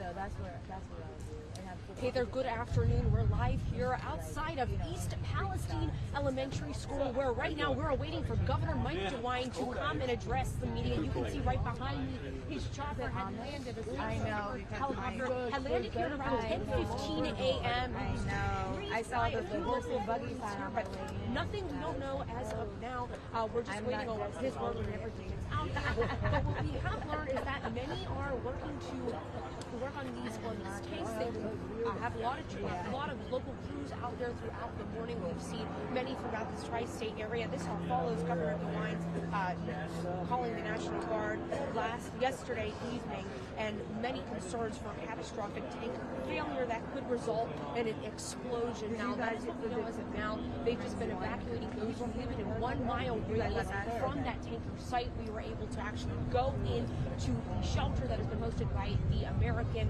So that's what I'll do. And have Hey there, good afternoon. We're live here outside of East Palestine Elementary School, where right now we're waiting for Governor Mike DeWine to come and address the media. You can see right behind me, his chopper had landed. Helicopter had landed here around 10:15 a.m. I know. I saw the beautiful buggy sign on my way in. Nothing we don't know as of now. We're just waiting on his word when everything is out. But what we have learned is that many are working to work on this case. They have a lot of local crews out there throughout the morning. We've seen many throughout this tri-state area. This all follows Governor DeWine's calling the National Guard yesterday evening, and many concerns for catastrophic tank failure that could result in an explosion. Now, that is what we know as of now. They've just been evacuating those who live in a 1 mile radius from that tanker site. We were able to actually go into the shelter that has been hosted by the American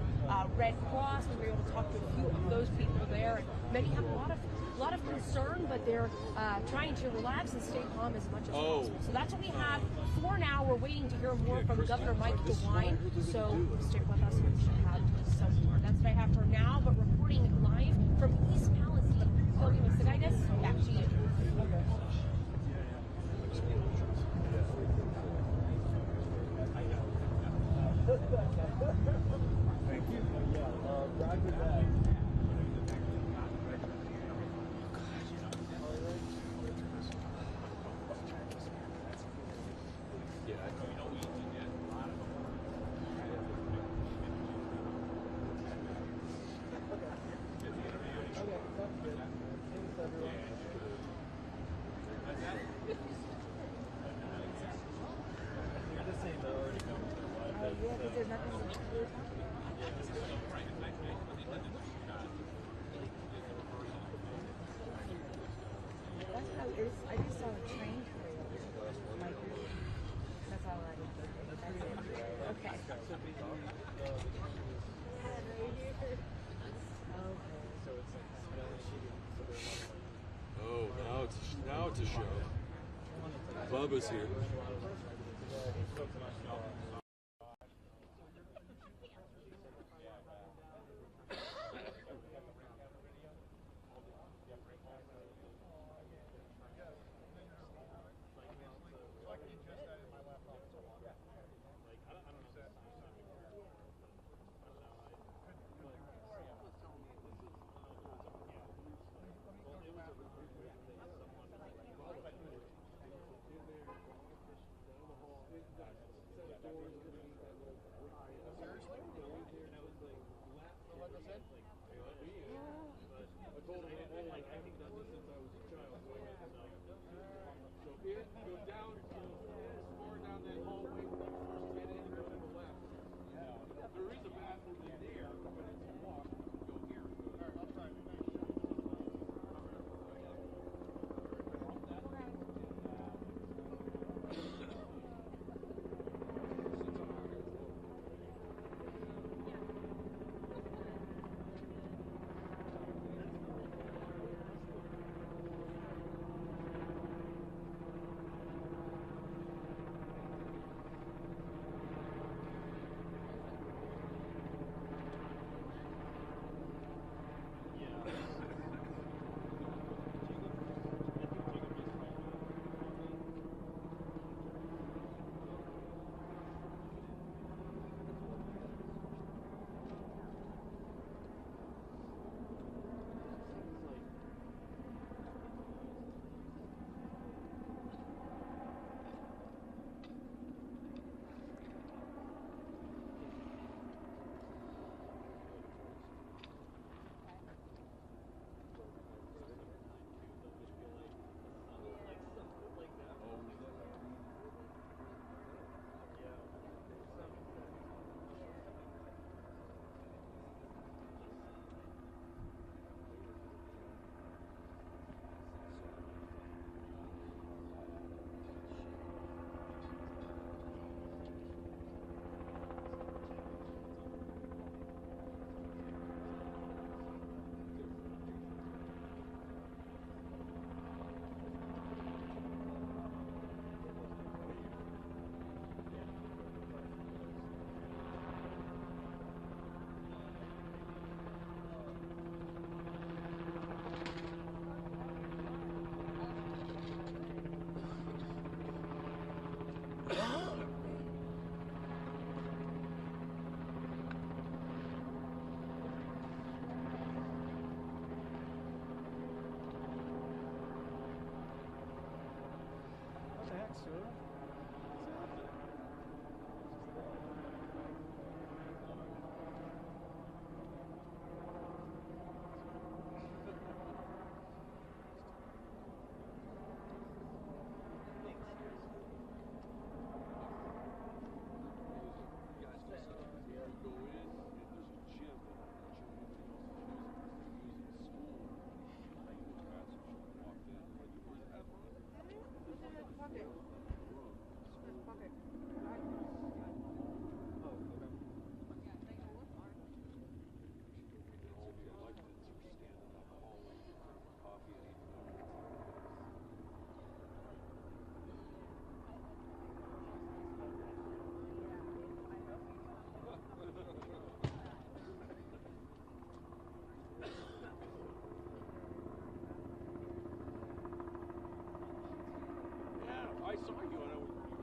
Red Cross. We were able to talk to a few of those people there, and many have a lot of concern, but they're trying to relax and stay calm as much as possible. So that's what we have for now. We're waiting to hear more from Governor Mike DeWine, so stick with us. We should have some more. That's what I have for now, but reporting live from East Palestine. Chloe Messiditis, back to you. Thank you. Roger that. Because there's nothing to do. That's what I just saw a train trail. That's all I did. That's it. Okay. Oh, now it's a show. Bubba's here. I saw you and I was busy.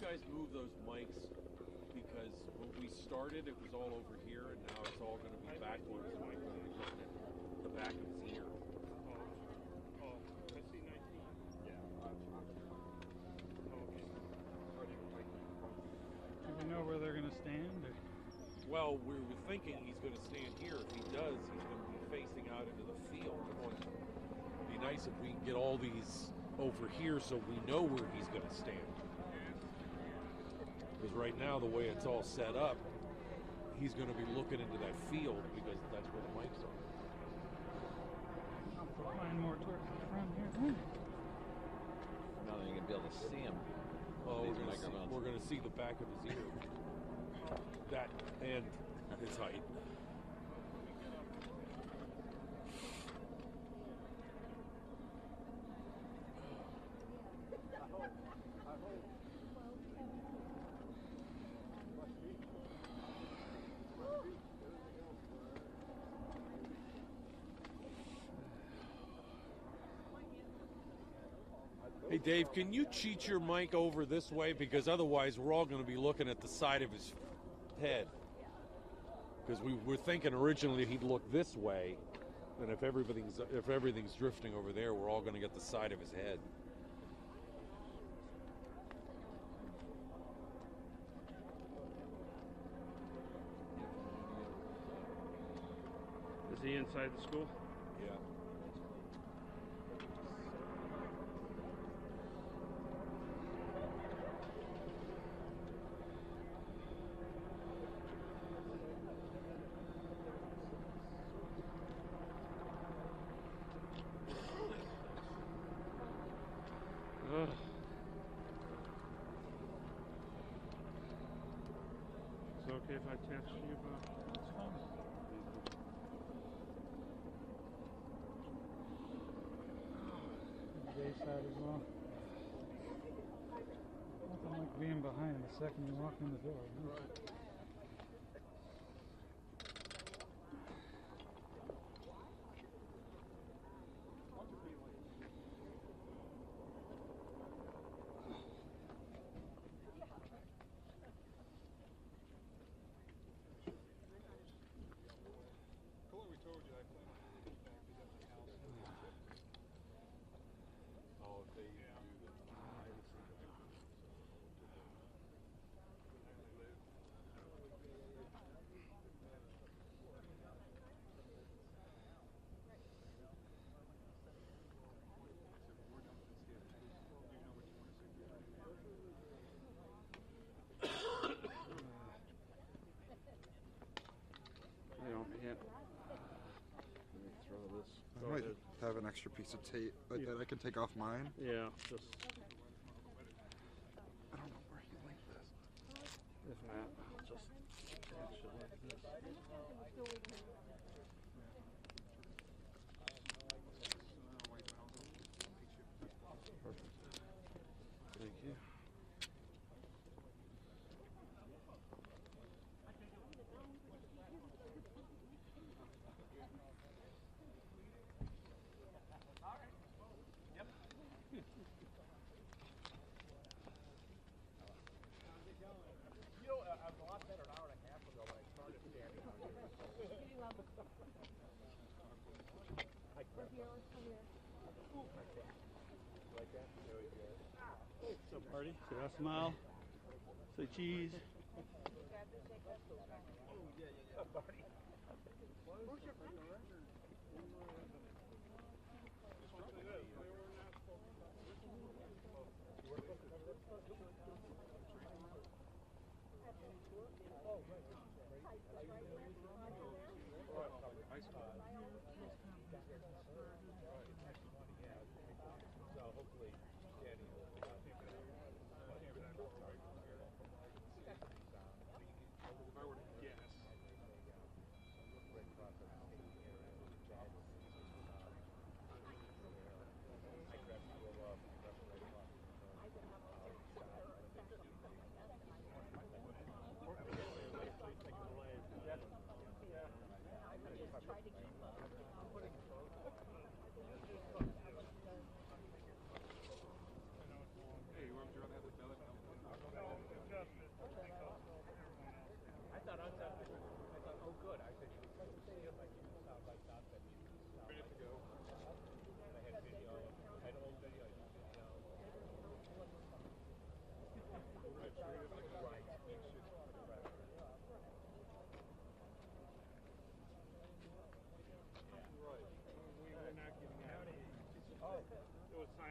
guys move those mics because when we started, it was all over here, and now it's all going to be backwards. So I'm going to be looking at the back of his ear. Oh, I see 19. Yeah. Okay. Do we know where they're going to stand? Or? Well, we were thinking he's going to stand here. If he does, he's going to be facing out into the field. It'd be nice if we can get all these over here so we know where he's going to stand. Because right now, the way it's all set up, he's going to be looking into that field because that's where the mics are. I'll put mine more towards the front here. Now you're going to be able to see him. Oh, These we're going to see the back of his ear. That and his height. Hey Dave, can you cheat your mic over this way? Because otherwise we're all going to be looking at the side of his head. Because we were thinking originally he'd look this way, and if everything's drifting over there, we're all going to get the side of his head. Is he inside the school? Yeah. Ugh. Is it okay if I touch you, Bob? That's fine. Day side as well. Nothing like being behind the second you walk in the door. Huh? Right. Oh, if they do that. I don't hit. Let me throw this. I Go might ahead. have an extra piece of tape that I can take off mine. Yeah, just I don't know where he linked this. if not, I'll just attach it like this. Perfect. Thank you. So party, say a smile, say cheese.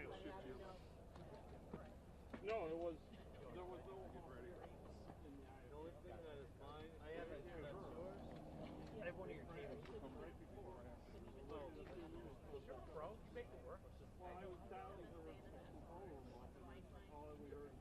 I'll shift you. No, it was. There was no. Get ready. The only thing that is mine, I have it here. That's yours. I have one of your tables. Come right before I asked. Oh, sure, bro. You make it work. Well, I was down in the control room watching it. All we heard.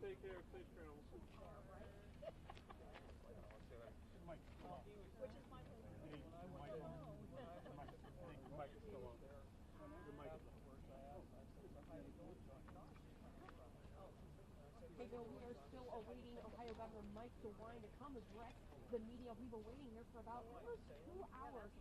Take care, safe travels. Hey, Bill, we are still awaiting Ohio Governor Mike DeWine to come address the media. We've been waiting here for about almost 2 hours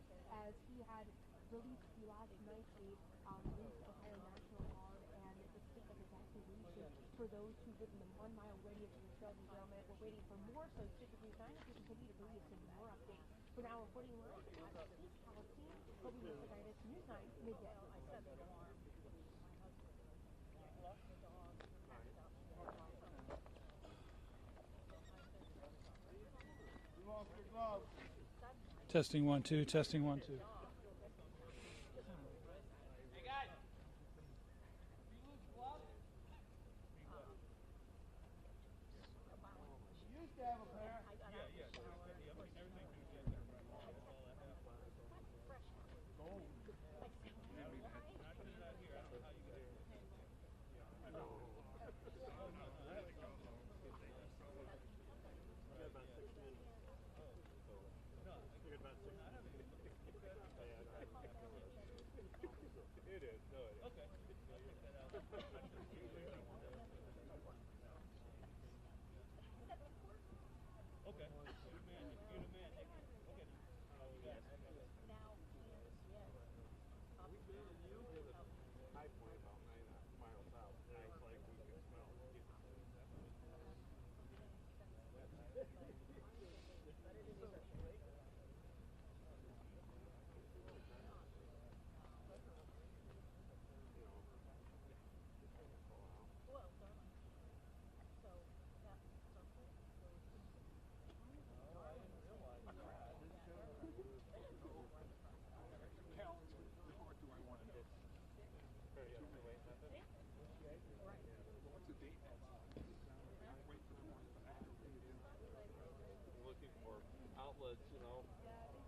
as he had released the last night a release of Ohio National Guard and the state of evacuation for those who live in the 1 mile radius of the trail derailment. We're waiting for more, so stick with me. Sign up to continue to bring you some more updates. For now, reporting live from East Palestine, but we will tonight at News 9 midday. Testing 1 2. Testing 1 2. outlets, you know,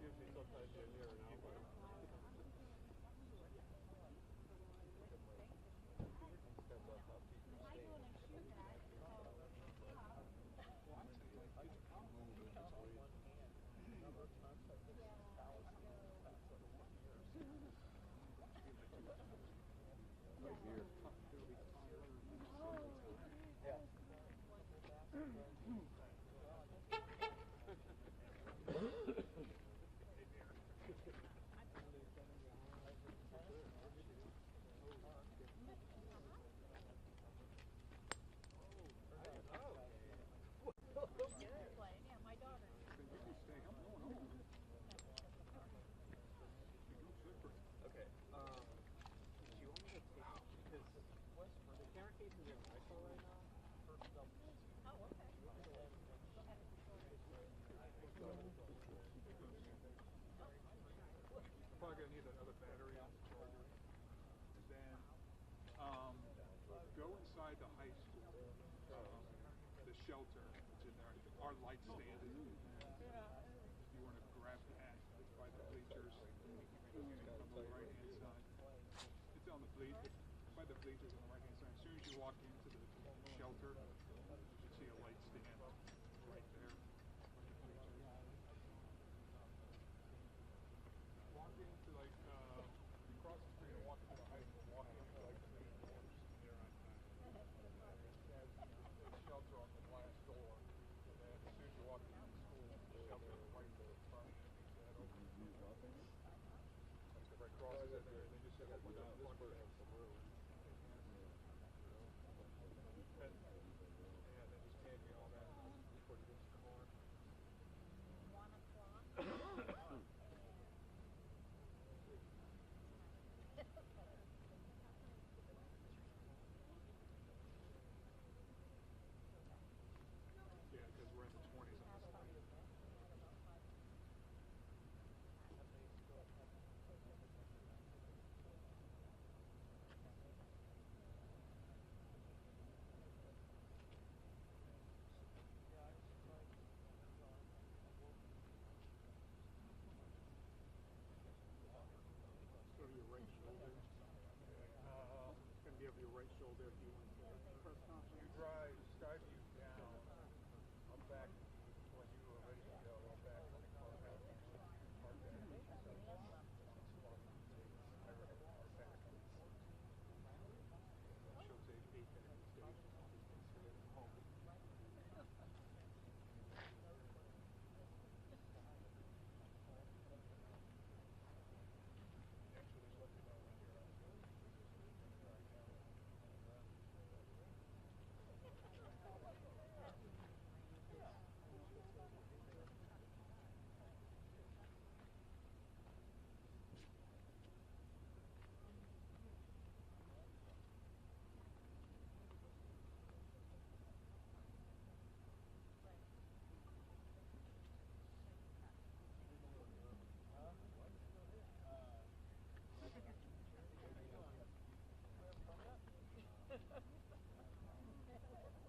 usually sometimes you're near an outlet. Probably gonna need another battery on the charger. Then go inside the high school, the shelter that's in there. Our light stand is in there. If you want to grab that, it's by the bleachers on the right hand side. It's on the by the bleachers on the right hand side. As soon as you walk into the shelter, you should see a light stand right there. Walk into like across the street and walk into the high school. Walk into like the main doors there on time. There's shelter on the glass door, and then as soon as you walk into the school, the shelter right in front of you. That opens. Like the Red Cross is in there, they just said open down this part. shoulder if you want to. You drive you down, up back when you were ready to go, up back when the car had parked there. I recommend our back. She'll take 8 minutes station. Home.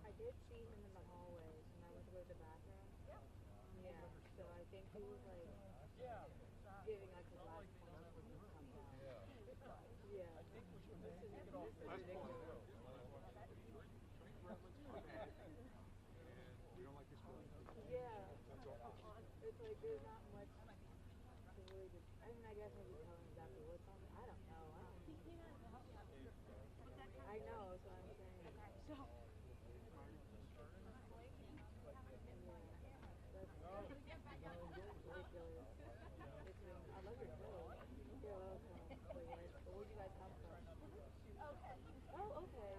I did see him in the hallways when I went to go to the bathroom. Yeah, so I think he was like giving like his last point when he come down. Yeah. This is ridiculous. Yeah. It's like there's not much to really just, I mean, I guess maybe tell him exactly what's on it. I don't know. I know, that's what I'm saying. So. Ridiculous. I love your clothes. You're welcome. Where'd you guys come from? Oh, okay.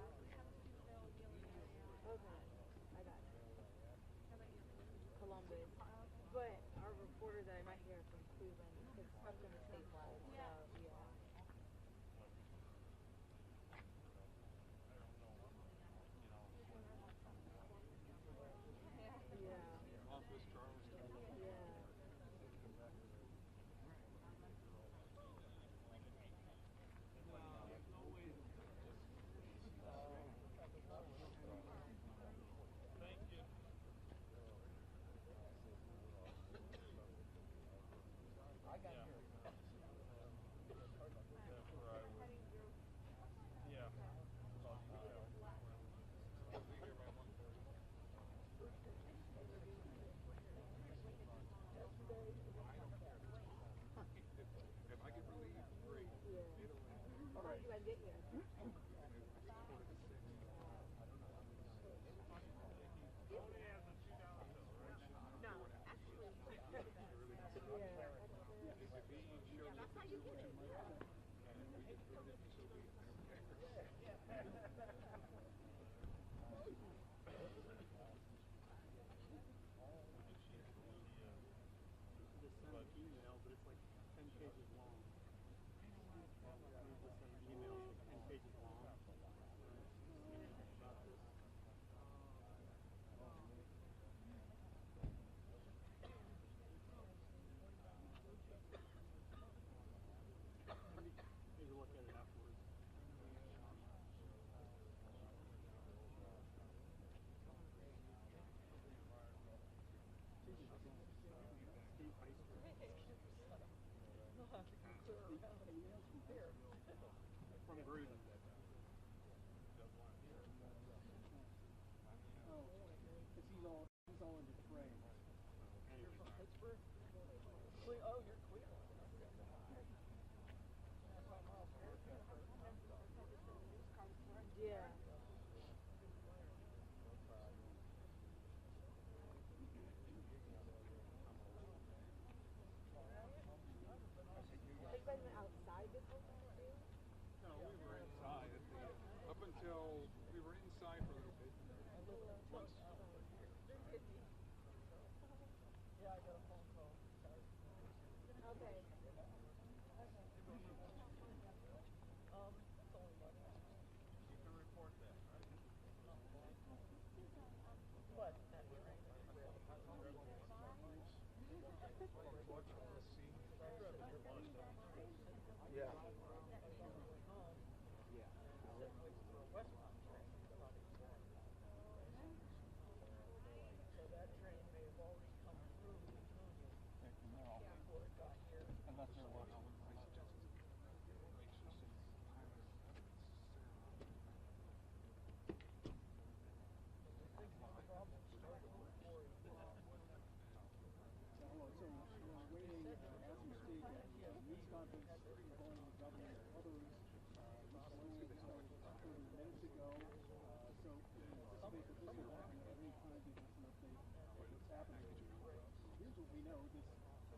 Okay. I got you. Columbus. But our reporters that I met here are from Cleveland because I'm going to statewide. So, yeah. Office, Charleston. Yeah. If I get relieved, great. How did you guys get here? No, actually. That's how you get it. Email, but it's like 10 pages long. Email, 10 pages long. About this. Maybe look at it afterwards. From Gruden. Oh, because he's all into trade. And you're from Pittsburgh? Oh, you're Cleveland. Yeah. You guys went outside this whole time too? No, we were inside up until we were inside for a little bit. Once. Yeah, I got a phone call. Okay. It's only about that. You can report that, right? What? That train. Yeah. So that train may have already come through the Union before it got here. Unless they're watching. conference involving the governor and others. We started 30 minutes ago. So we anticipate that this will happen at any time to give us an update of what's happening. Here's what we know. This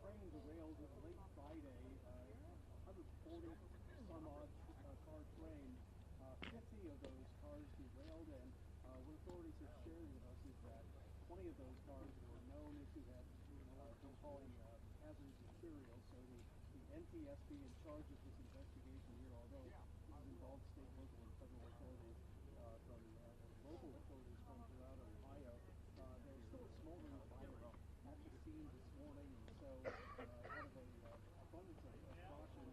train derailed late Friday, 140 some odd car train. 50 of those cars derailed, and what authorities have shared with us is that 20 of those cars were known to have been hauling hazardous materials. So the NTSB in charge of this investigation here, although this has involved state, local, and federal authorities from local authorities from throughout Ohio, there was still a smoldering fire at the scene this morning, and so out of an abundance of caution,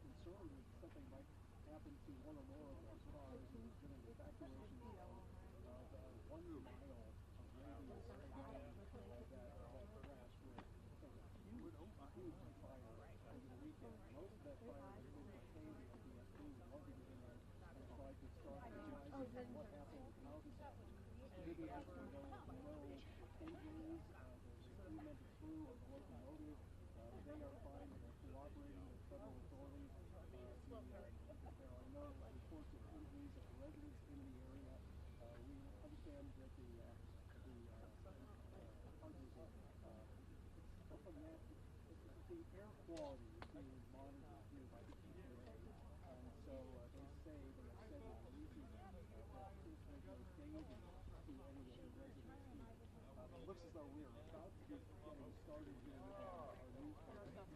concerned that something might happen to one or more of those cars, and there's been an evacuation of 1 mile of radius around that crash where there was a huge fire over the weekend. Most of that fire has been contained. The NTSB would love to get in there and try to start analyzing what happened and how this happened. Good news is we know no injuries. There's a few crew on the locomotive. They are fine. They're cooperating with federal authorities. There are no reports of injuries of residents in the area. We understand that the air quality is being monitored here by the EPA, and so they say they have said that releases that there's no danger to any of the residents here. It looks as though we are about to get getting started here with our news program.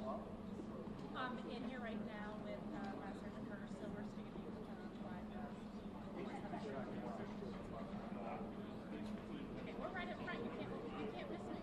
In here right now with Master Carter Silver Stadium. Okay, we're right up front. You can't miss me.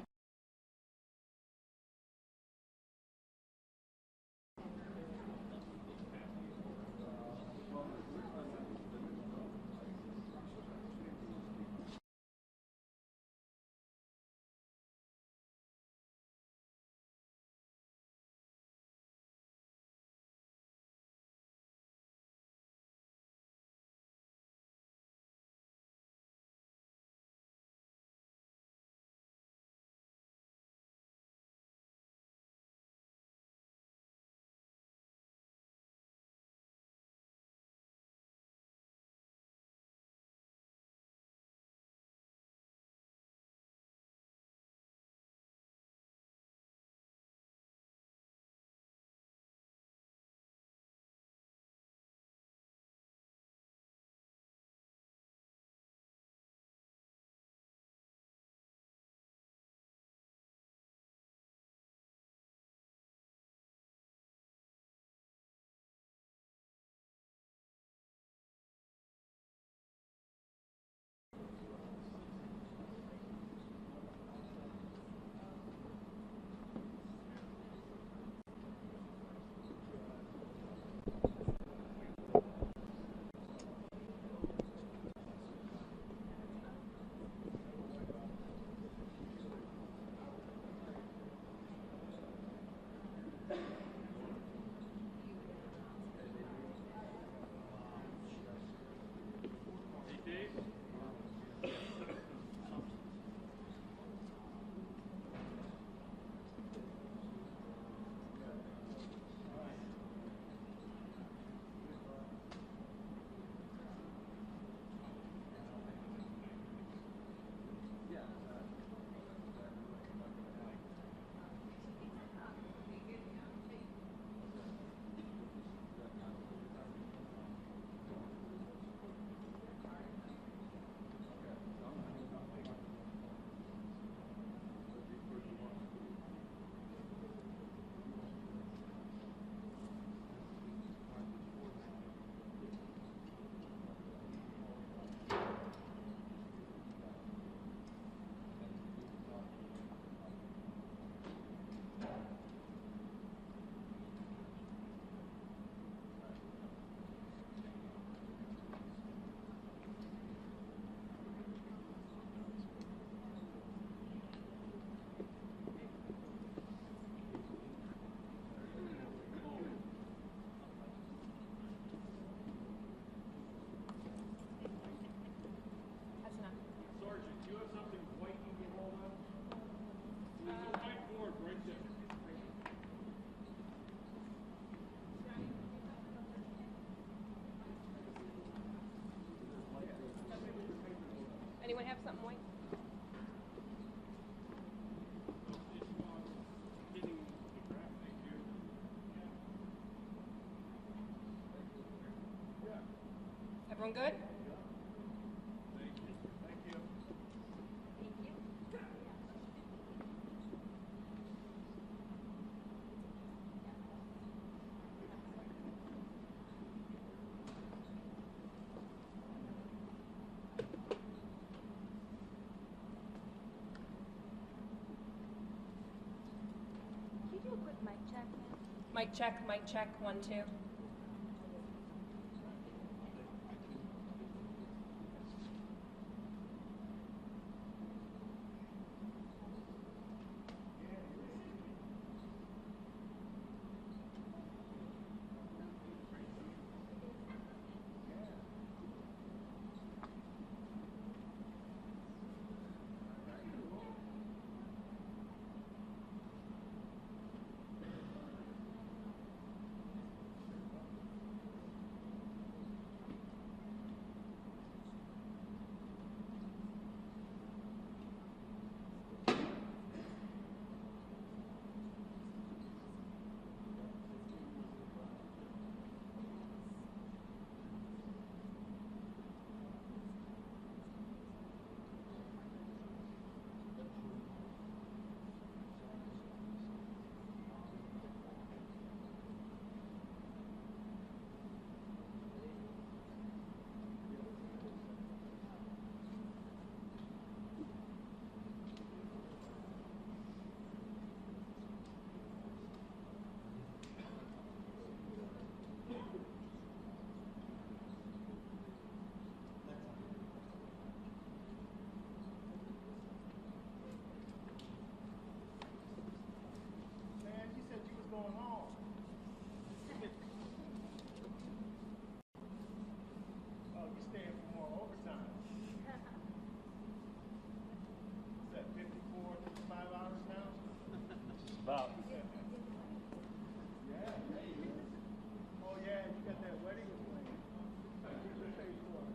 Anyone have something white? Everyone good? Mic check, 1, 2. going home. Oh, you staying for more overtime. Is that 54, 55 hours now? Just about. Yeah, hey. Oh yeah, you got that wedding to plan. Here's the pay for it.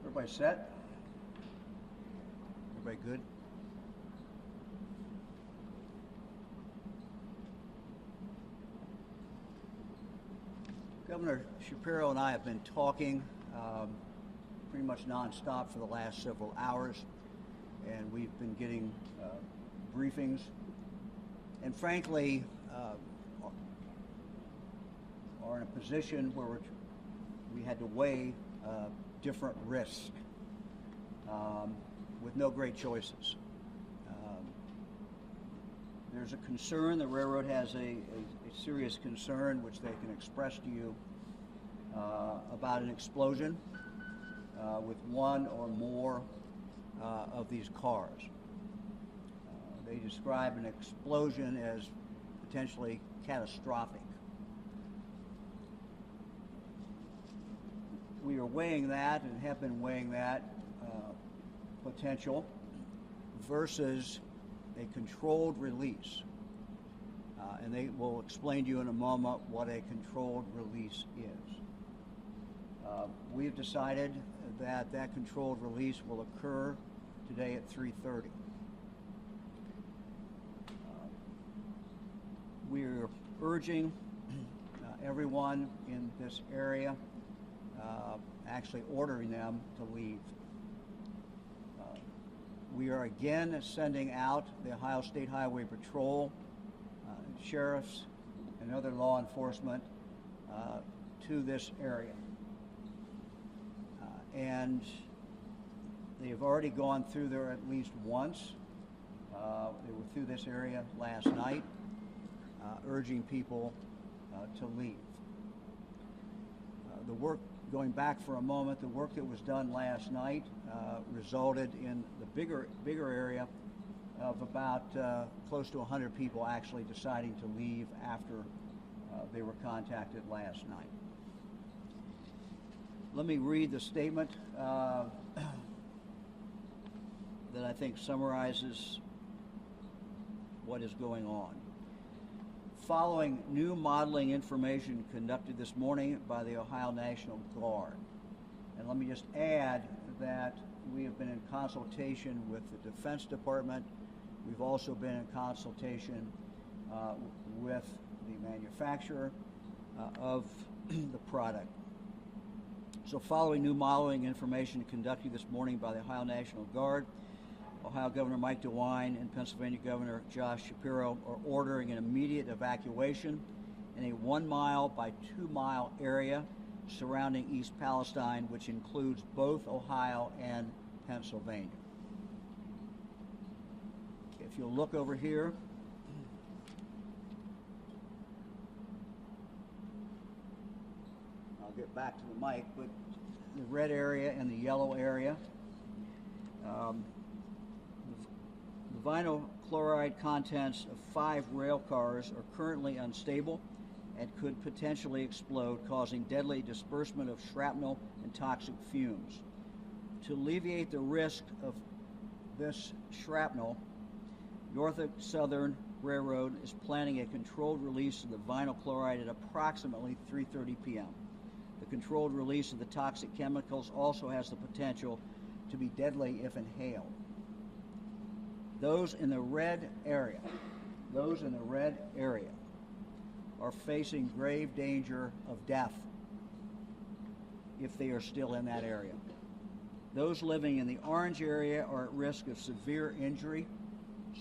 Everybody set? Everybody good? Governor Shapiro and I have been talking pretty much nonstop for the last several hours, and we've been getting briefings. And frankly, are in a position where we had to weigh different risks with no great choices. there's a concern, the railroad has a serious concern which they can express to you about an explosion with one or more of these cars. They describe an explosion as potentially catastrophic. We are weighing that and have been weighing that potential versus a controlled release. And they will explain to you in a moment what a controlled release is. We've decided that that controlled release will occur today at 3:30. We're urging everyone in this area, actually ordering them to leave. We are again sending out the Ohio State Highway Patrol, sheriffs, and other law enforcement to this area. And they have already gone through there at least once. They were through this area last night, urging people to leave. The work, going back for a moment, the work that was done last night resulted in the bigger area of about close to 100 people actually deciding to leave after they were contacted last night. Let me read the statement that I think summarizes what is going on. Following new modeling information conducted this morning by the Ohio National Guard. And let me just add that we have been in consultation with the Defense Department. We've also been in consultation with the manufacturer of the product. So following new modeling information conducted this morning by the Ohio National Guard, Ohio Governor Mike DeWine and Pennsylvania Governor Josh Shapiro are ordering an immediate evacuation in a 1 mile by 2 mile area surrounding East Palestine, which includes both Ohio and Pennsylvania. If you'll look over here, I'll get back to the mic, but the red area and the yellow area, the vinyl chloride contents of 5 rail cars are currently unstable and could potentially explode, causing deadly disbursement of shrapnel and toxic fumes. To alleviate the risk of this shrapnel, Norfolk Southern Railroad is planning a controlled release of the vinyl chloride at approximately 3:30 p.m. The controlled release of the toxic chemicals also has the potential to be deadly if inhaled. Those in the red area are facing grave danger of death if they are still in that area. Those living in the orange area are at risk of severe injury,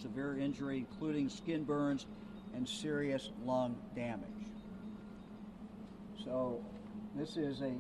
including skin burns and serious lung damage. So this is a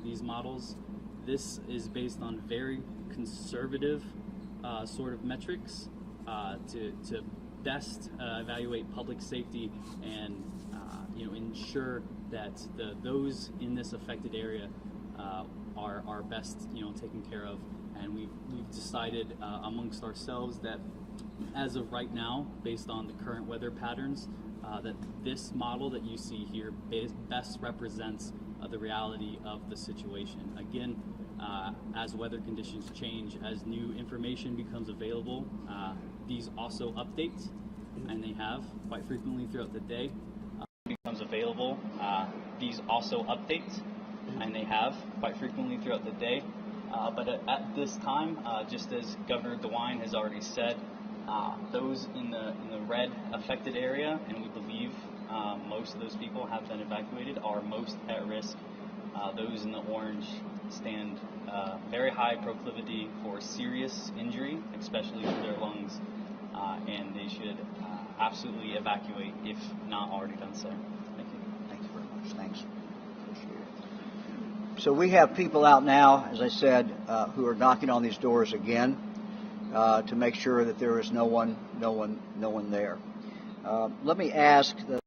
these models. This is based on very conservative sort of metrics to best evaluate public safety and ensure that those in this affected area are best taken care of. And we've decided amongst ourselves that as of right now, based on the current weather patterns, that this model that you see here best represents the reality of the situation. Again, as weather conditions change, as new information becomes available, these also update, and they have quite frequently throughout the day. Becomes available, these also update, and they have quite frequently throughout the day. But at this time, just as Governor DeWine has already said, those in the red affected area, and we believe most of those people have been evacuated, are most at risk. Those in the orange stand very high proclivity for serious injury, especially to their lungs, and they should absolutely evacuate if not already done so. Thank you. Thanks very much. Thanks. Appreciate it. So we have people out now, as I said, who are knocking on these doors again to make sure that there is no one there. Let me ask the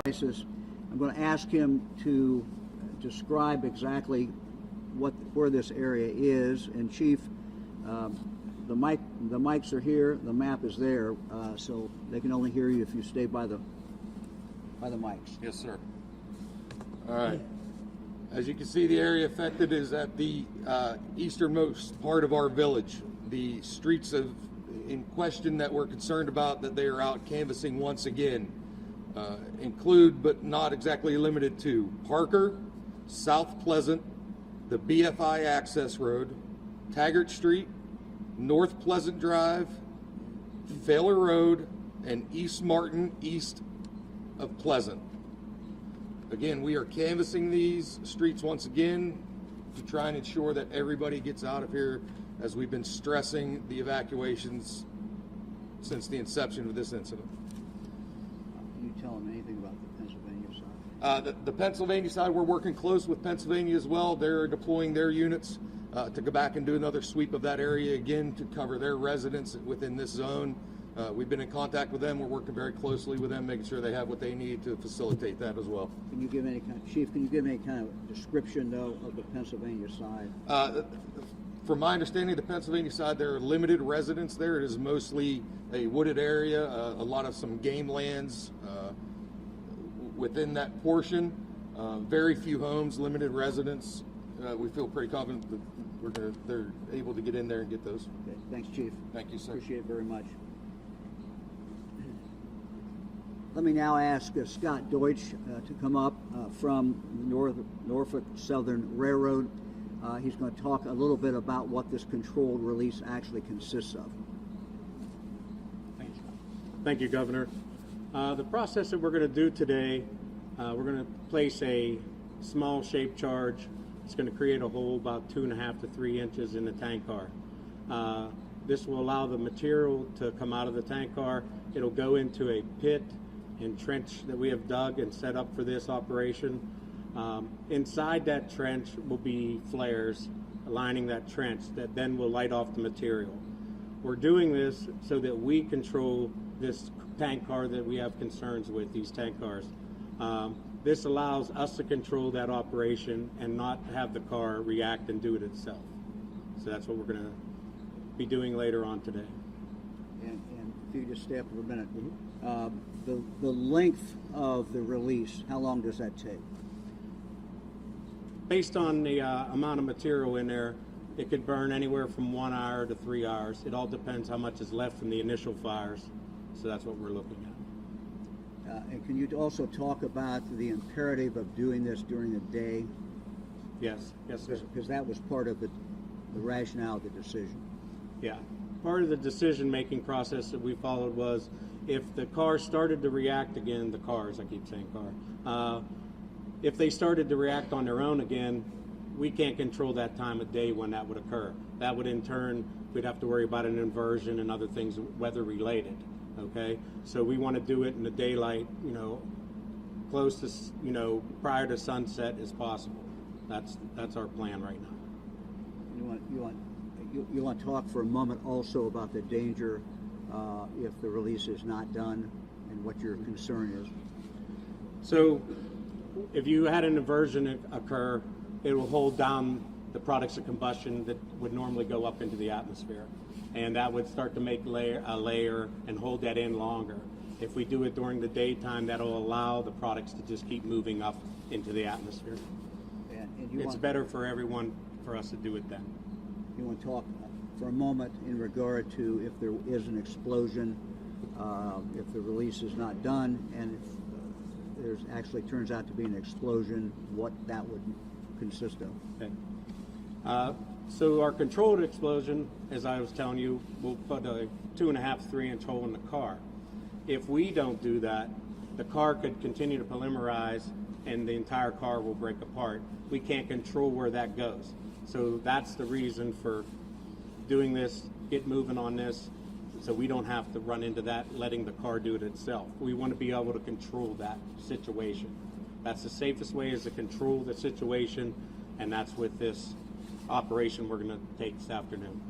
crisis. I'm going to ask him to describe exactly where this area is. And Chief, the mics are here. The map is there, so they can only hear you if you stay by the mics. Yes, sir. All right. As you can see, the area affected is at the easternmost part of our village. The streets in question that we're concerned about that they are out canvassing once again include, but not exactly limited to, Parker, South Pleasant, the BFI Access Road, Taggart Street, North Pleasant Drive, Failer Road, and East Martin east of Pleasant. Again, we are canvassing these streets once again to try and ensure that everybody gets out of here, as we've been stressing the evacuations since the inception of this incident. Can you tell them anything about the Pennsylvania side? The Pennsylvania side, we're working close with Pennsylvania as well. They're deploying their units to go back and do another sweep of that area again to cover their residents within this zone. We've been in contact with them. We're working very closely with them, making sure they have what they need to facilitate that as well. Can you give any Chief? Can you give any kind of description though of the Pennsylvania side? From my understanding, the Pennsylvania side, there are limited residents there. It is mostly a wooded area, a lot of some game lands within that portion. Very few homes, limited residents. We feel pretty confident that they're able to get in there and get those. Okay. Thanks, Chief. Thank you, sir. Appreciate it very much. Let me now ask Scott Deutsch to come up from Norfolk Southern Railroad. He's going to talk a little bit about what this controlled release actually consists of. Thank you, Governor. The process that we're going to do today, we're going to place a small shape charge. It's going to create a hole about 2.5 to 3 inches in the tank car. This will allow the material to come out of the tank car. It'll go into a pit and trench that we have dug and set up for this operation. Inside that trench will be flares lining that trench that then will light off the material. We're doing this so that we control this tank car that we have concerns with, these tank cars. This allows us to control that operation and not have the car react and do it itself. So that's what we're going to be doing later on today. And if you just stay up for a minute, the length of the release, how long does that take? Based on the amount of material in there, it could burn anywhere from 1 hour to 3 hours. It all depends how much is left from the initial fires. So that's what we're looking at. And can you also talk about the imperative of doing this during the day? Yes, sir. Because that was part of the rationale of the decision. Yeah. Part of the decision-making process that we followed was if the car started to react again, the cars, I keep saying car, if they started to react on their own again, we can't control that time of day when that would occur. That would in turn, we'd have to worry about an inversion and other things weather-related. Okay, so we want to do it in the daylight, close to, prior to sunset as possible. That's our plan right now. You want to talk for a moment also about the danger if the release is not done and what your concern is. So, if you had an inversion occur, it will hold down the products of combustion that would normally go up into the atmosphere. And that would start to make a layer and hold that in longer. If we do it during the daytime, that'll allow the products to just keep moving up into the atmosphere. And It's better for everyone for us to do it then. You want to talk for a moment in regard to if there is an explosion, if the release is not done, and if there's actually turns out to be an explosion, what that would consist of. Okay. So our controlled explosion, as I was telling you, we'll put a 2.5, 3-inch hole in the car. If we don't do that, the car could continue to polymerize and the entire car will break apart. We can't control where that goes. So that's the reason for doing this, get moving on this, so we don't have to run into that, letting the car do it itself. We want to be able to control that situation. That's the safest way, is to control the situation, and that's with this operation we're going to take this afternoon.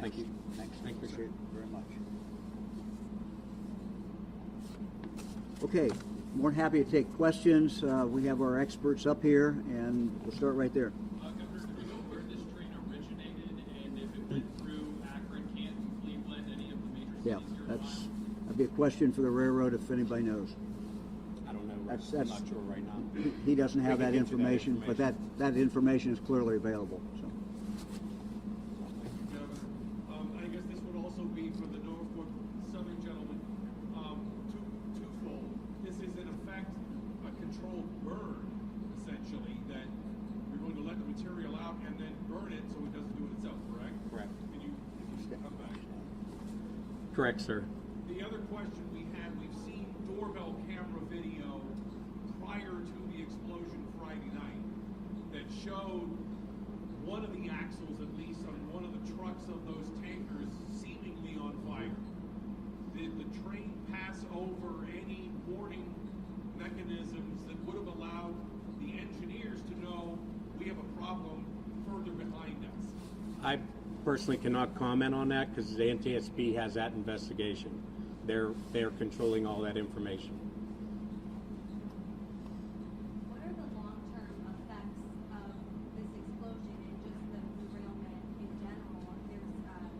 Thank you. Thanks. Thank you, Appreciate sir. it very much. Okay, more than happy to take questions. We have our experts up here, and we'll start right there. Governor, do we know where this train originated and if it went through Akron, Canton, Cleveland, any of the major cities nearby? That'd be a question for the railroad if anybody knows. I don't know. That's I'm not sure right now. He doesn't have We can that get you that information, but that information is clearly available. So. Governor, I guess this would also be for the Norfolk Southern gentleman. Twofold. This is in effect a controlled burn, essentially, that you're going to let the material out and then burn it so it doesn't do it itself, correct? Correct. Can you come back? Correct, sir. The other question we had, we've seen doorbell camera video prior to the explosion Friday night that showed one of the axles, at least on one of the trucks of those tankers, seemingly on fire. Did the train pass over any warning mechanisms that would have allowed the engineers to know we have a problem further behind us? I personally cannot comment on that because the NTSB has that investigation. They're controlling all that information. What are the long-term effects of this explosion and just the derailment in general? There's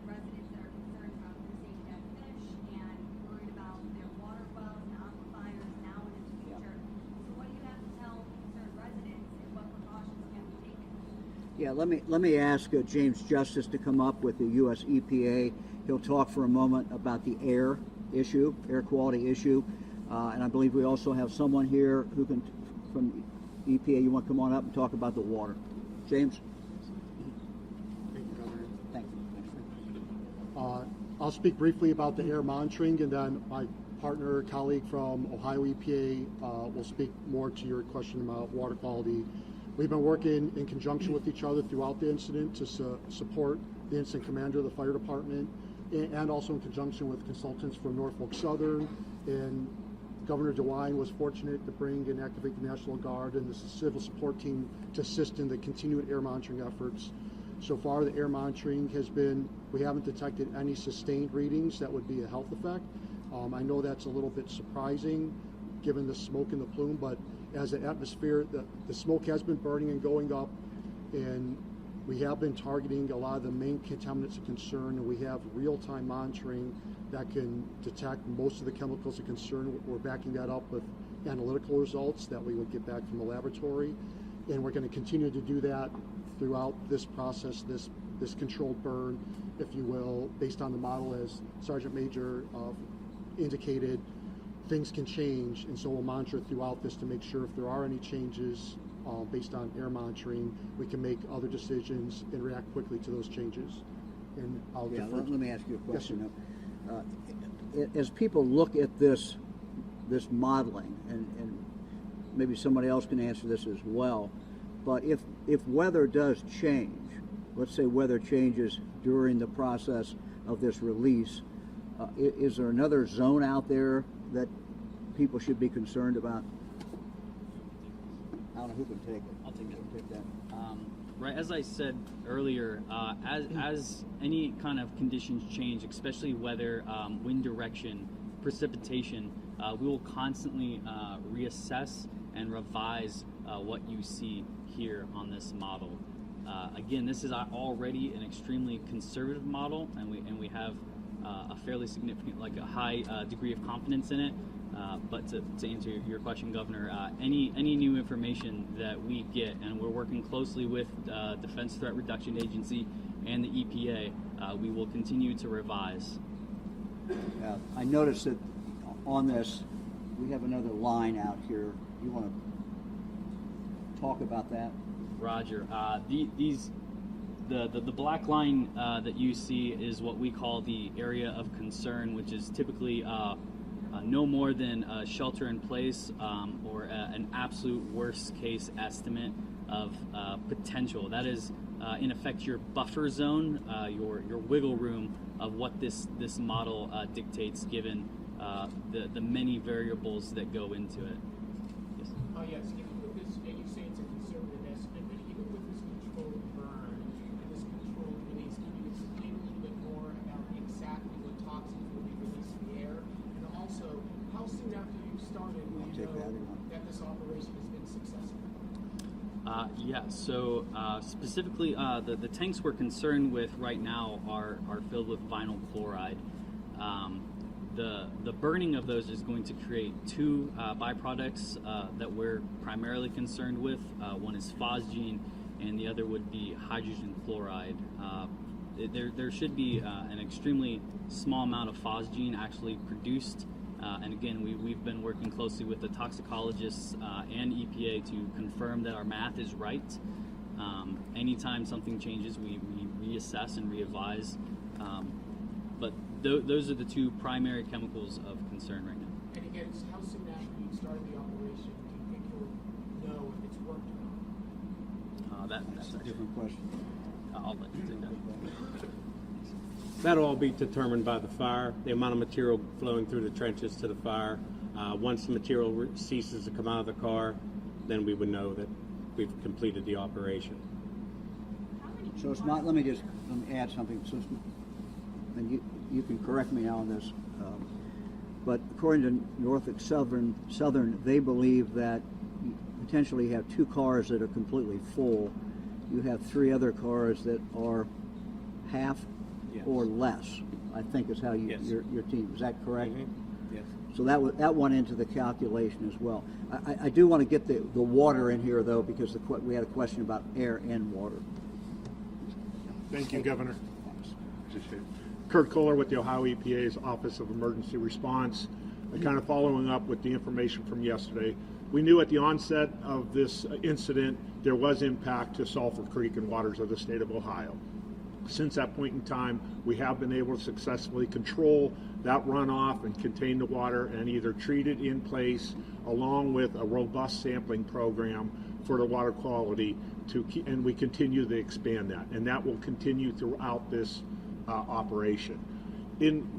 residents that are concerned about losing dead fish and worried about their water wells and aquifers now and in the future. So what do you have to tell concerned residents and what precautions can be taken? Yeah, let me ask James Justice to come up with the U.S. EPA. He'll talk for a moment about the air issue, air quality issue, and I believe we also have someone here who can, from EPA. You want to come on up and talk about the water, James? Thank you, Governor. Thank you. I'll speak briefly about the air monitoring, and then my partner, colleague from Ohio EPA will speak more to your question about water quality. We've been working in conjunction with each other throughout the incident to support the incident commander of the fire department, and also in conjunction with consultants from Norfolk Southern. And Governor DeWine was fortunate to bring and activate the National Guard and the civil support team to assist in the continued air monitoring efforts. So far, the air monitoring has been, we haven't detected any sustained readings that would be a health effect. I know that's a little bit surprising given the smoke and the plume, but as the atmosphere, the smoke has been burning and going up, and we have been targeting a lot of the main contaminants of concern, and we have real-time monitoring that can detect most of the chemicals of concern. We're backing that up with analytical results that we would get back from the laboratory, and we're going to continue to do that throughout this process, this controlled burn, if you will, based on the model as Sergeant Major indicated. Things can change, and so we'll monitor throughout this to make sure if there are any changes based on air monitoring, we can make other decisions and react quickly to those changes. And I'll let me ask you a question. Yes, as people look at this modeling, and maybe somebody else can answer this as well, but if weather does change, let's say weather changes during the process of this release, is there another zone out there that people should be concerned about? I don't know who can take it. I'll take it. Take that. Right, as I said earlier, as any kind of conditions change, especially weather, wind direction, precipitation, we will constantly reassess and revise what you see here on this model. Again, this is already an extremely conservative model, and we have a fairly significant, like a high degree of confidence in it. But to answer your question, Governor, any new information that we get, and we're working closely with Defense Threat Reduction Agency and the EPA, we will continue to revise. I noticed that on this, we have another line out here. You want to talk about that? Roger. The black line that you see is what we call the area of concern, which is typically no more than a shelter in place or an absolute worst case estimate of potential. That is, in effect, your buffer zone, your wiggle room of what this model dictates, given the many variables that go into it. Yes. Yes. Even with this, you say it's a conservative estimate, but even with this controlled burn and this controlled release, can you explain a little bit more about exactly what toxins will be released in the air, and also how soon after you started will you know that this operation has been successful? So specifically, the tanks we're concerned with right now are filled with vinyl chloride. The burning of those is going to create two byproducts that we're primarily concerned with. One is phosgene, and the other would be hydrogen chloride. There should be an extremely small amount of phosgene actually produced. And again, we've been working closely with the toxicologists and EPA to confirm that our math is right. Anytime something changes, we reassess and re-advise. But those are the two primary chemicals of concern right now. And again, how soon after you started the operation do you think you'll know if it's worked or not? That's a different question. I'll let you take that. That'll all be determined by the fire, the amount of material flowing through the trenches to the fire. Once the material ceases to come out of the car, then we would know that we've completed the operation. So it's not, let me add something. So and you can correct me now on this, but according to Norfolk Southern, they believe that you potentially have two cars that are completely full. You have three other cars that are half or less, I think is how you, your team, is that correct? Mm-hmm. Yes. So that went into the calculation as well. I do want to get the water in here, though, because we had a question about air and water. Thank you, Governor. Kurt Kohler with the Ohio EPA's Office of Emergency Response. Kind of following up with the information from yesterday, we knew at the onset of this incident there was impact to Sulphur Creek and waters of the state of Ohio. Since that point in time, we have been able to successfully control that runoff and contain the water and either treat it in place along with a robust sampling program for the water quality and we continue to expand that, and that will continue throughout this operation.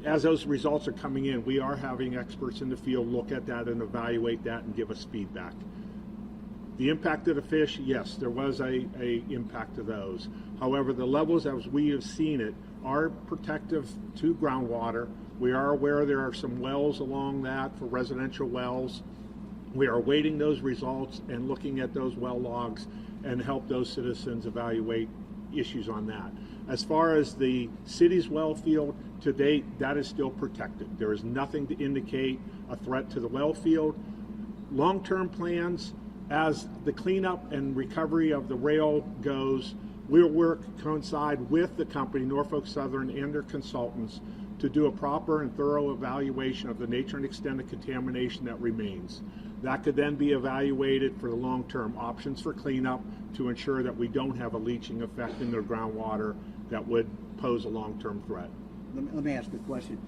As those results are coming in, we are having experts in the field look at that and evaluate that and give us feedback. The impact of the fish, yes, there was a impact to those. However, the levels as we have seen it are protective to groundwater. We are aware there are some wells along that for residential wells. We are awaiting those results and looking at those well logs and help those citizens evaluate issues on that. As far as the city's well field, to date, that is still protected. There is nothing to indicate a threat to the well field. Long-term plans, as the cleanup and recovery of the rail goes, we'll coincide with the company, Norfolk Southern, and their consultants to do a proper and thorough evaluation of the nature and extent of contamination that remains. That could then be evaluated for the long-term options for cleanup to ensure that we don't have a leaching effect in the groundwater that would pose a long-term threat. Let me ask a question.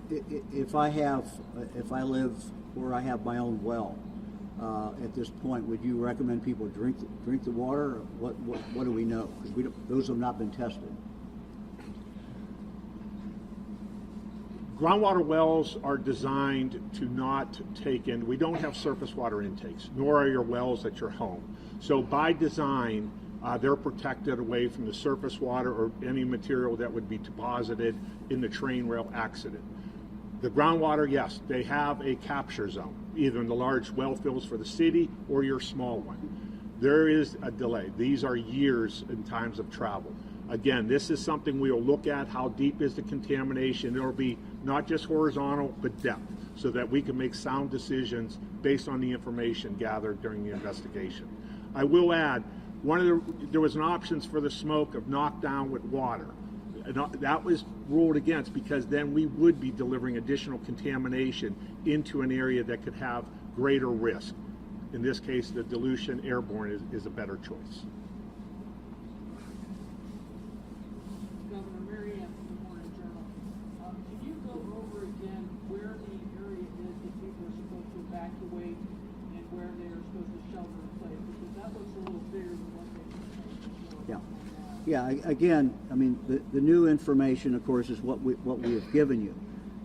If I live where I have my own well, at this point, would you recommend people drink the water? What do we know? Because those have not been tested. Groundwater wells are designed to not take in, we don't have surface water intakes, nor are your wells at your home. So by design, they're protected away from the surface water or any material that would be deposited in the train rail accident. The groundwater, yes, they have a capture zone, either in the large well fields for the city or your small one. There is a delay. These are years in times of travel. Again, this is something we'll look at. How deep is the contamination? It'll be not just horizontal, but depth, so that we can make sound decisions based on the information gathered during the investigation. I will add, there was an options for the smoke of knockdown with water. That was ruled against because then we would be delivering additional contamination into an area that could have greater risk. In this case, the dilution airborne is a better choice. Governor Mary Ann from the Morning Journal. Can you go over again where the area is that people are supposed to evacuate and where they are supposed to shelter in place? Because that looks a little bigger than what they before. Yeah. Yeah, again, I mean, the new information, of course, is what we have given you.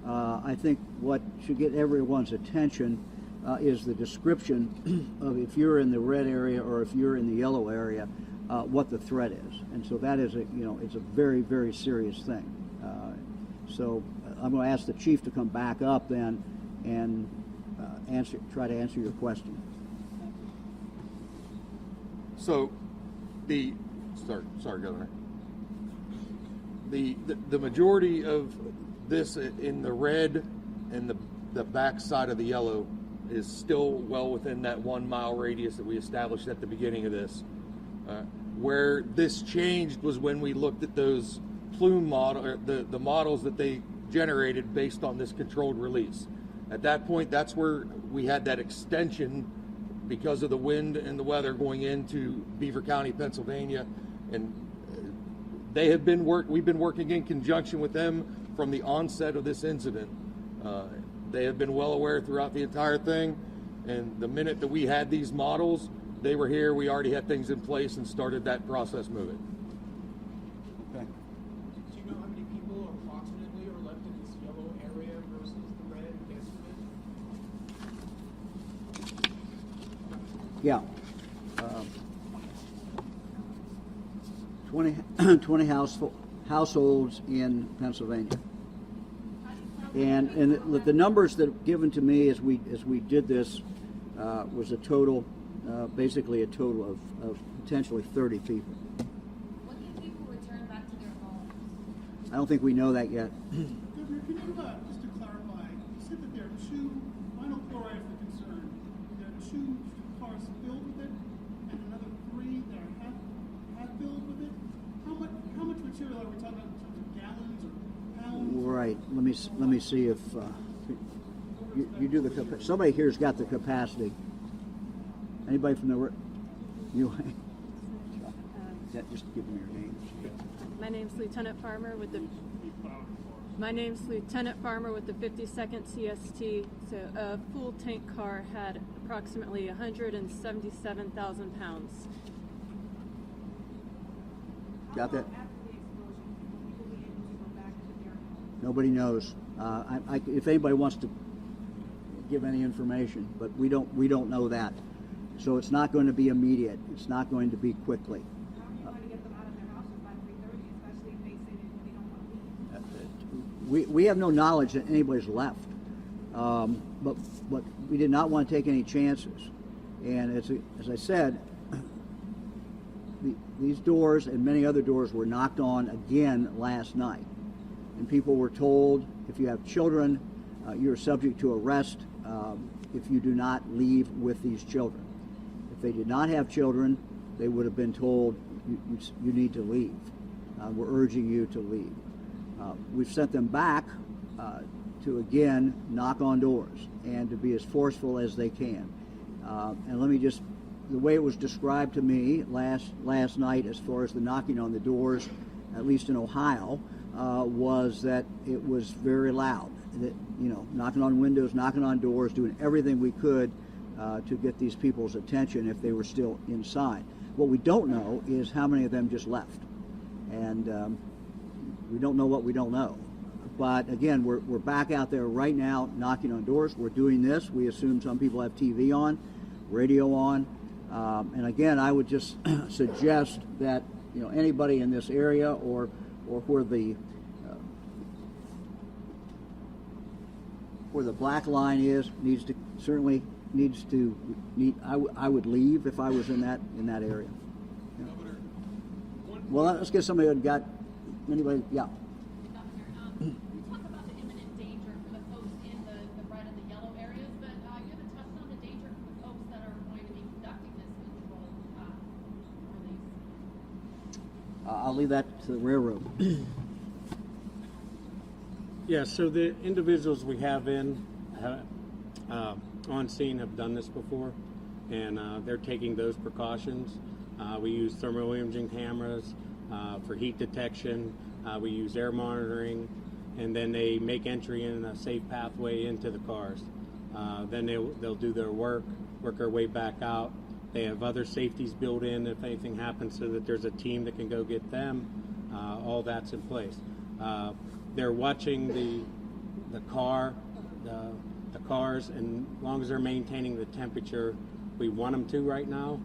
I think what should get everyone's attention is the description of if you're in the red area or if you're in the yellow area, what the threat is. And so that is it's a very, very serious thing. So I'm going to ask the chief to come back up then and try to answer your question. So sorry, Governor. The majority of this in the red and the back side of the yellow is still well within that 1 mile radius that we established at the beginning of this. Where this changed was when we looked at those plume model, the models that they generated based on this controlled release. At that point, that's where we had that extension because of the wind and the weather going into Beaver County, Pennsylvania, and we've been working in conjunction with them from the onset of this incident. They have been well aware throughout the entire thing, and the minute that we had these models, they were here, we already had things in place and started that process moving. Okay. Do you know how many people approximately are left in this yellow area versus the red guesstimate? Yeah. 20 households in Pennsylvania. And the numbers that are given to me as we did this was a total, basically a total of potentially 30 people. What do you think will return back to their homes? I don't think we know that yet. Governor, can you, just to clarify, you said that there are 2 vinyl chloride for concern. There are 2 cars filled with it, and another 3 that are half filled with it. How much material are we talking about in terms of gallons or pounds? Right. Let me see if you do the somebody here's got the capacity. Anybody from the you? Just give me your name. My name's Lieutenant Farmer with the 52nd CST. So a full tank car had approximately 177,000 pounds. Got that? Nobody knows. If anybody wants to give any information, but we don't know that. So it's not going to be immediate. It's not going to be quickly. How are you going to get them out of their houses by 3:30, especially if they say they don't want to leave? We have no knowledge that anybody's left, but we did not want to take any chances. And as I said, these doors and many other doors were knocked on again last night. And people were told, if you have children, you're subject to arrest if you do not leave with these children. If they did not have children, they would have been told, you need to leave. We're urging you to leave. We've sent them back to, again, knock on doors and to be as forceful as they can. And let me just, the way it was described to me last night as far as the knocking on the doors, at least in Ohio, was that it was very loud. That, knocking on windows, knocking on doors, doing everything we could to get these people's attention if they were still inside. What we don't know is how many of them just left. And we don't know what we don't know. But again, we're back out there right now knocking on doors. We're doing this. We assume some people have TV on, radio on. And again, I would just suggest that anybody in this area or where the black line is I would leave if I was in that area. Governor, one Well, let's get somebody who got anybody. Yeah. You talk about the imminent danger for the folks in the red and the yellow areas, but you haven't touched on the danger for the folks that are going to be conducting this control release. I'll leave that to the railroad. Yeah, so the individuals we have on scene have done this before, and they're taking those precautions. We use thermal imaging cameras for heat detection. We use air monitoring, and then they make entry in a safe pathway into the cars. Then they'll do their work their way back out. They have other safeties built in if anything happens, so that there's a team that can go get them. All that's in place. They're watching the cars, and as long as they're maintaining the temperature we want them to right now,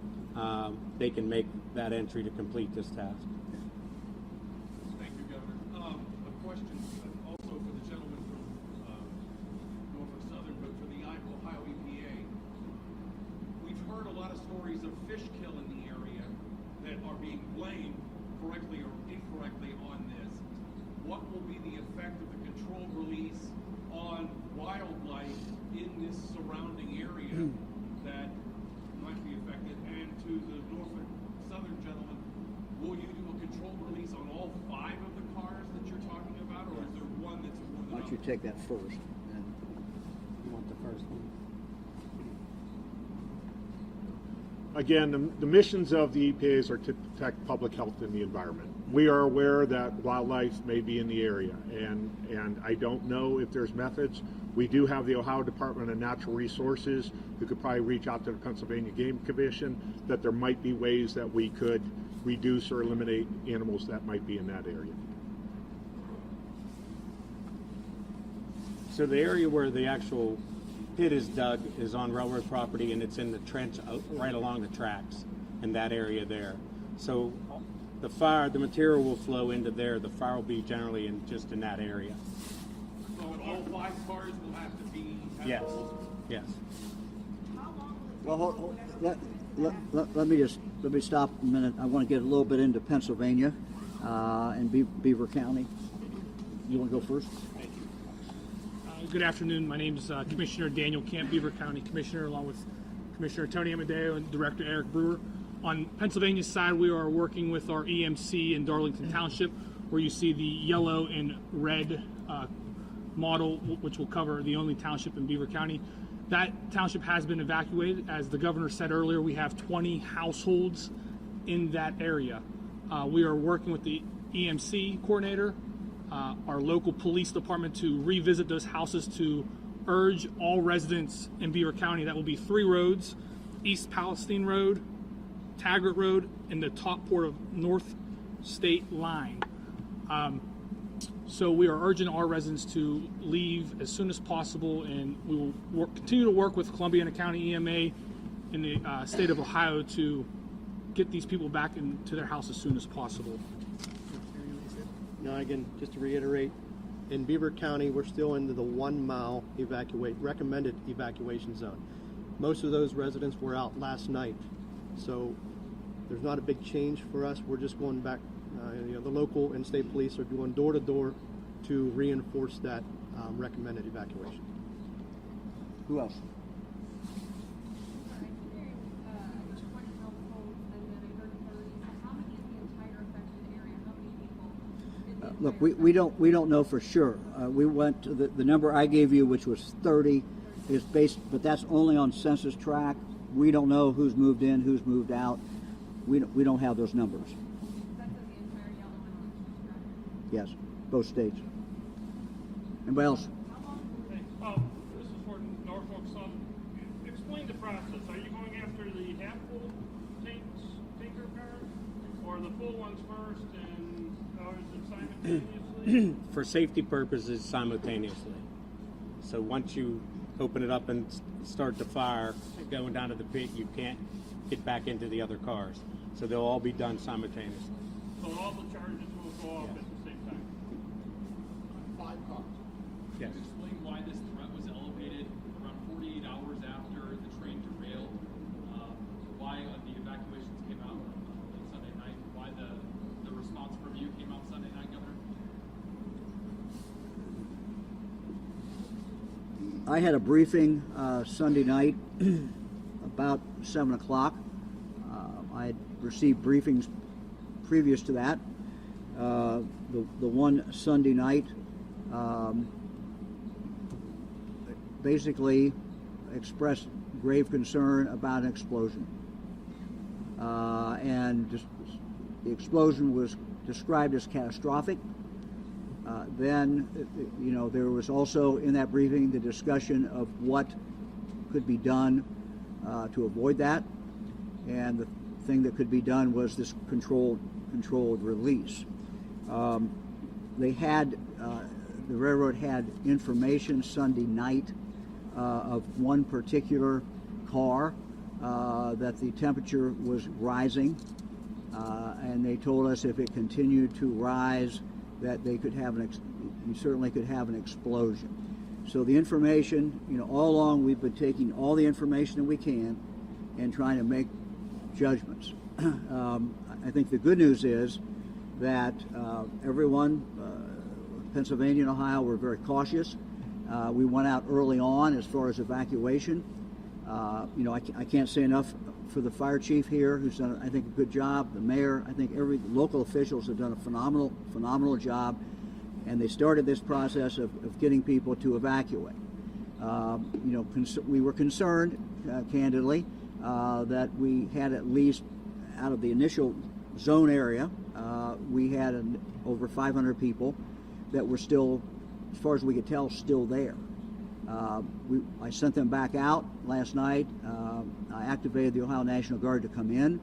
they can make that entry to complete this task. Thank you, Governor. A question also for the gentleman from Norfolk Southern, but for the Ohio EPA. We've heard a lot of stories of fish kill in the area that are being blamed, correctly or incorrectly, on this. What will be the effect of the controlled release on wildlife in this surrounding area that might be affected? And to the Norfolk Southern gentleman, will you do a controlled release on all 5 of the cars that you're talking about, or is there one that's more than Why don't you take that first? You want the first one? Again, the missions of the EPAs are to protect public health and the environment. We are aware that wildlife may be in the area, and I don't know if there's methods. We do have the Ohio Department of Natural Resources who could probably reach out to the Pennsylvania Game Commission, that there might be ways that we could reduce or eliminate animals that might be in that area. So the area where the actual pit is dug is on railroad property, and it's in the trench right along the tracks in that area there. So the material will flow into there. The fire will be generally just in that area. So all 5 cars will have to be Yes. Yes. Well, let me stop a minute. I want to get a little bit into Pennsylvania and Beaver County. You want to go first? Thank you. Good afternoon. My name is Commissioner Daniel Camp, Beaver County Commissioner, along with Commissioner Tony Amadeo and Director Eric Brewer. On Pennsylvania's side, we are working with our EMC in Darlington Township, where you see the yellow and red model, which will cover the only township in Beaver County. That township has been evacuated. As the governor said earlier, we have 20 households in that area. We are working with the EMC coordinator, our local police department, to revisit those houses to urge all residents in Beaver County. That will be 3 roads: East Palestine Road, Taggart Road, and the top port of North State Line. So we are urging our residents to leave as soon as possible, and we will continue to work with Columbiana County EMA in the state of Ohio to get these people back into their house as soon as possible. Now, again, just to reiterate, in Beaver County, we're still into the 1 mile recommended evacuation zone. Most of those residents were out last night, so there's not a big change for us. We're just going back. The local and state police are going door to door to reinforce that recommended evacuation. Who else? Look, we don't know for sure. We went to the number I gave you, which was 30, is based, but that's only on census tract. We don't know who's moved in, who's moved out. We don't have those numbers. Yes, both states. Anybody else? Hey, this is for Norfolk Southern. Explain the process. Are you going after the half-full tanker cars, or the full ones first, and is it simultaneously? For safety purposes, simultaneously. So once you open it up and start the fire, going down to the pit, you can't get back into the other cars. So they'll all be done simultaneously. So all the charges will go off at the same time? 5 cars. Yes. Can you explain why this threat was elevated around 48 hours after the train derailed? Why the evacuations came out on late Sunday night? Why the I had a briefing Sunday night about 7 o'clock. I had received briefings previous to that. The one Sunday night basically expressed grave concern about an explosion. And the explosion was described as catastrophic. Then, there was also in that briefing the discussion of what could be done to avoid that. And the thing that could be done was this controlled release. They had, the railroad had information Sunday night of one particular car that the temperature was rising, and they told us if it continued to rise, that they could have you certainly could have an explosion. So the information, all along we've been taking all the information that we can and trying to make judgments. I think the good news is that everyone, Pennsylvania and Ohio, were very cautious. We went out early on as far as evacuation. I can't say enough for the fire chief here, who's done, I think, a good job. The mayor, I think every local officials have done a phenomenal job, and they started this process of getting people to evacuate. We were concerned, candidly, that we had at least out of the initial zone area, we had over 500 people that were still, as far as we could tell, still there. I sent them back out last night. I activated the Ohio National Guard to come in,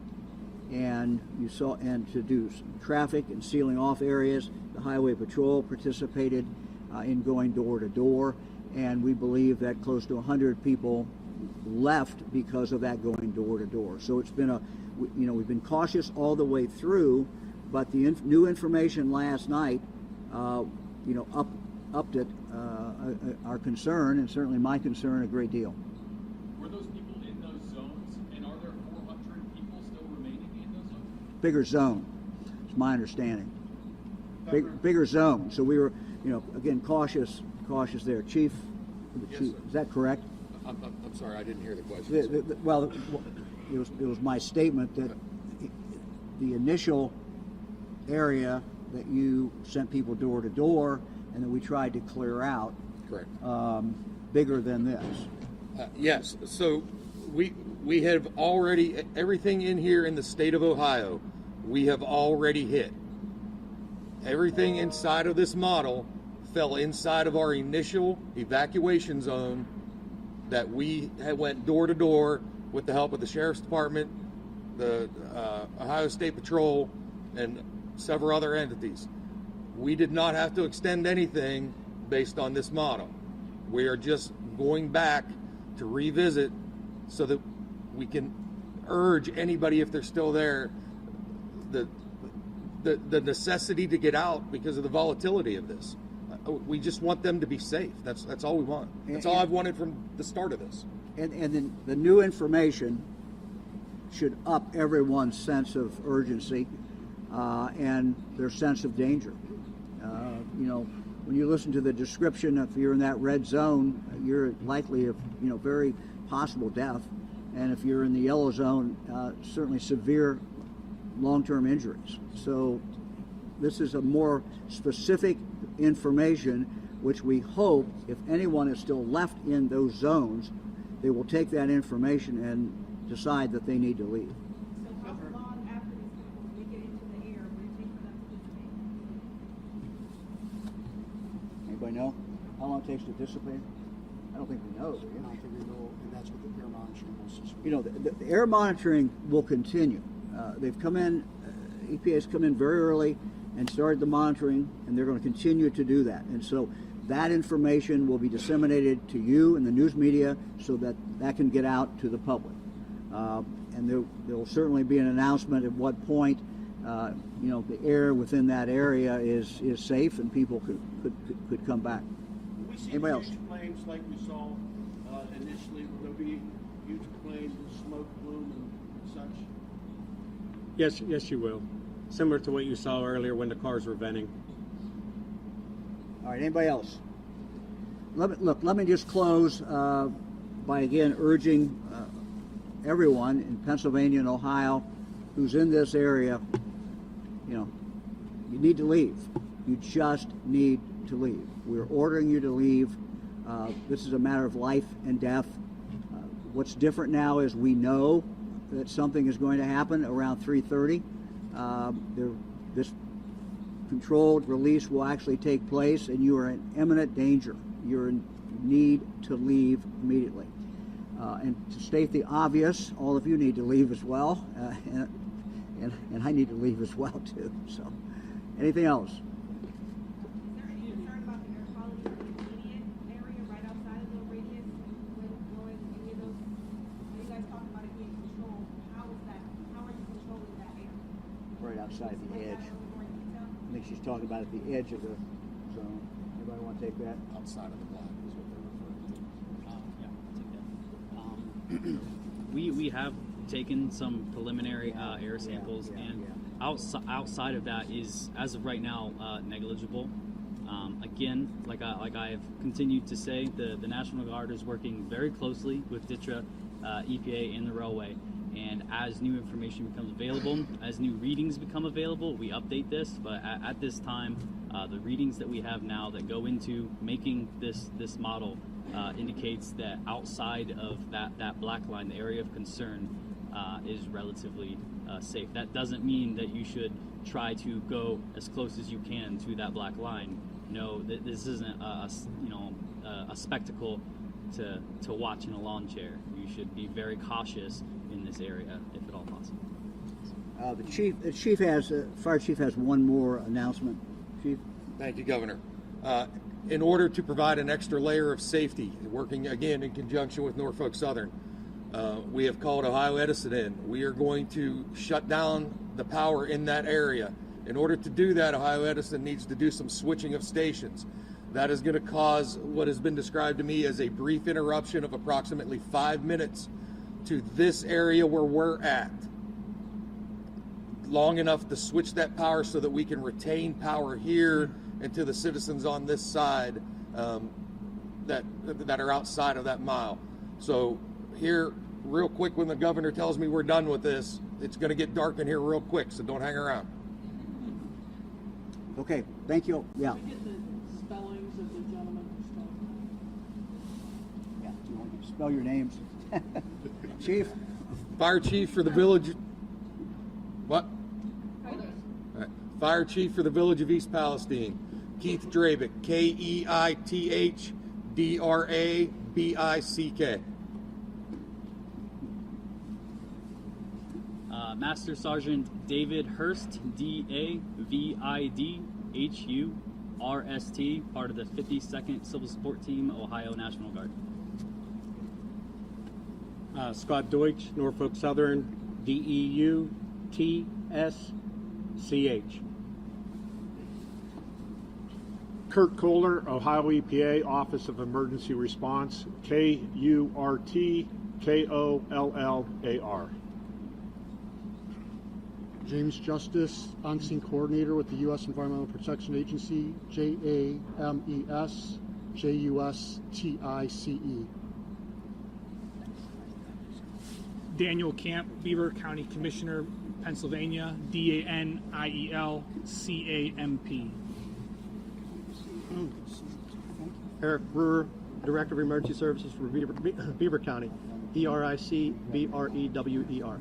and to do traffic and sealing off areas. The Highway Patrol participated in going door to door, and we believe that close to 100 people left because of that going door to door. So it's been we've been cautious all the way through, but the new information last night, upped it, our concern, and certainly my concern, a great deal. Were those people in those zones, and are there 400 people still remaining in those zones? Bigger zone, it's my understanding. Bigger zone. So we were, again, cautious there. Chief, Yes, Chief, sir. is that correct? I'm sorry, I didn't hear the question. Well, it was my statement that the initial area that you sent people door to door and that we tried to clear out, correct, bigger than this. Yes. So we have already, everything in here in the state of Ohio, we have already hit. Everything inside of this model fell inside of our initial evacuation zone that we had went door to door with the help of the Sheriff's Department, the Ohio State Patrol, and several other entities. We did not have to extend anything based on this model. We are just going back to revisit so that we can urge anybody, if they're still there, the necessity to get out because of the volatility of this. We just want them to be safe. That's all we want. That's all I've wanted from the start of this. And then the new information should up everyone's sense of urgency and their sense of danger. When you listen to the description, if you're in that red zone, you're likely of very possible death, and if you're in the yellow zone, certainly severe long-term injuries. So this is a more specific information, which we hope, if anyone is still left in those zones, they will take that information and decide that they need to leave. So how long after these people make it into the air would it take for them to dissipate? Anybody know how long it takes to dissipate? I don't think we know. Do we? I don't think we know, and that's what the air monitoring system. The air monitoring will continue. They've come in, EPA's come in very early and started the monitoring, and they're going to continue to do that. And so that information will be disseminated to you and the news media so that that can get out to the public. And there will certainly be an announcement at what point the air within that area is safe and people could come back. We see Anybody else? huge flames like we saw initially. Will there be huge flames with smoke, plume, and such? Yes, you will. Similar to what you saw earlier when the cars were venting. All right, anybody else? let me just close by again urging everyone in Pennsylvania and Ohio who's in this area, you need to leave. You just need to leave. We're ordering you to leave. This is a matter of life and death. What's different now is we know that something is going to happen around 3:30. This controlled release will actually take place, and you are in imminent danger. You're in need to leave immediately. And to state the obvious, all of you need to leave as well, and I need to leave as well too. So, anything else? Is there any concern about the air quality in the immediate area right outside of the radius when blowing any of those? When you guys talk about it being controlled, how are you controlling that air? Right outside the edge. I think she's talking about at the edge of the zone. Anybody want to take that? Outside of the block is what they're referring to. We have taken some preliminary air samples, and outside of that is, as of right now, negligible. Again, like I have continued to say, the National Guard is working very closely with DTRA, EPA, and the railway. And as new information becomes available, as new readings become available, we update this. But at this time, the readings that we have now that go into making this model indicates that outside of that black line, the area of concern is relatively safe. That doesn't mean that you should try to go as close as you can to that black line. No, this isn't a spectacle to watch in a lawn chair. You should be very cautious in this area, if at all possible. The fire chief has one more announcement. Chief. Thank you, Governor. In order to provide an extra layer of safety, working again in conjunction with Norfolk Southern, we have called Ohio Edison in. We are going to shut down the power in that area. In order to do that, Ohio Edison needs to do some switching of stations. That is going to cause what has been described to me as a brief interruption of approximately 5 minutes to this area where we're at. Long enough to switch that power so that we can retain power here and to the citizens on this side that are outside of that mile. So here, real quick, when the governor tells me we're done with this, it's going to get dark in here real quick, so don't hang around. Okay, thank you. Yeah. Can we get the spellings of the gentlemen who spoke? Yeah, do you want to spell your names? Chief? Fire chief for the village. What? All right. Fire chief for the village of East Palestine, Keith Drabick, Keithdrabick. Master Sergeant David Hurst, DAVIDHURST, part of the 52nd Civil Support Team, Ohio National Guard. Scott Deutsch, Norfolk Southern, DEUTSCH. Kurt Kohler, Ohio EPA, Office of Emergency Response, KURTKOLLAR. James Justice, on-scene coordinator with the U.S. Environmental Protection Agency, JAMESJUSTICE. Daniel Camp, Beaver County Commissioner, Pennsylvania, DANIELCAMP. Eric Brewer, Director of Emergency Services for Beaver County, ERICBREWER.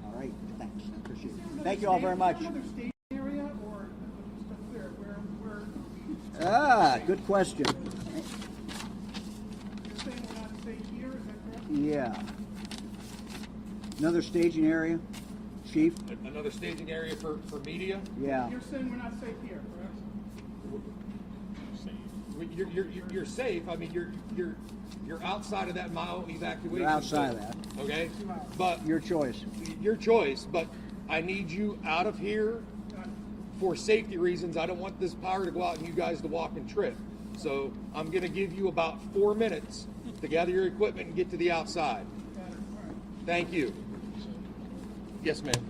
All right, thanks. Appreciate it. Thank you all very much. Good question. Yeah. Another staging area, Chief? Another staging area for media? Yeah. You're saying we're not safe here, correct? You're safe. I mean, you're outside of that mile evacuation. You're outside of that. Okay, but your choice. Your choice. But I need you out of here for safety reasons. I don't want this power to go out and you guys to walk and trip. So I'm going to give you about 4 minutes to gather your equipment and get to the outside. Thank you. Yes, ma'am.